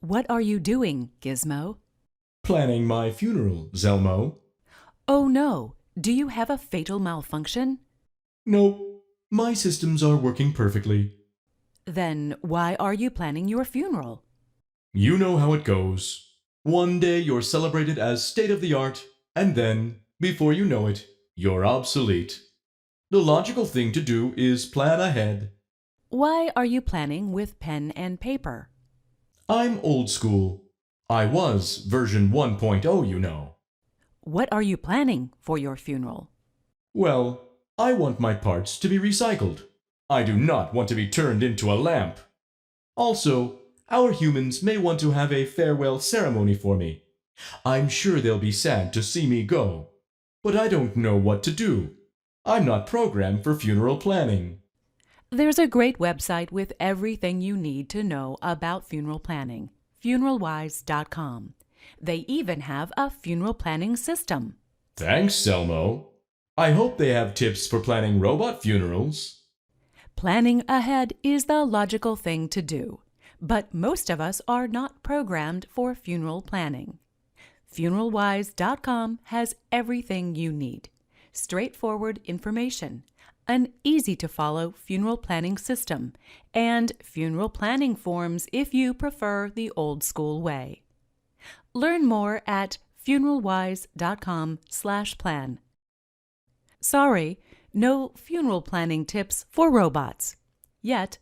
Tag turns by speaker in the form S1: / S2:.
S1: What are you doing, Gizmo?
S2: Planning my funeral, Zelmo.
S1: Oh no, do you have a fatal malfunction?
S2: Nope, my systems are working perfectly.
S1: Then why are you planning your funeral?
S2: You know how it goes. One day you're celebrated as state-of-the-art, and then, before you know it, you're obsolete. The logical thing to do is plan ahead.
S1: Why are you planning with pen and paper?
S2: I'm old school. I was version 1.0, you know.
S1: What are you planning for your funeral?
S2: Well, I want my parts to be recycled. I do not want to be turned into a lamp. Also, our humans may want to have a farewell ceremony for me. I'm sure they'll be sad to see me go. But I don't know what to do. I'm not programmed for funeral planning.
S1: There's a great website with everything you need to know about funeral planning, funeralwise.com. They even have a funeral planning system.
S2: Thanks, Selmo. I hope they have tips for planning robot funerals.
S1: Planning ahead is the logical thing to do, but most of us are not programmed for funeral planning. Funeralwise.com has everything you need. Straightforward information, an easy-to-follow funeral planning system, and funeral planning forms if you prefer the old-school way. Learn more at funeralwise.com/plan. Sorry, no funeral planning tips for robots. Yet.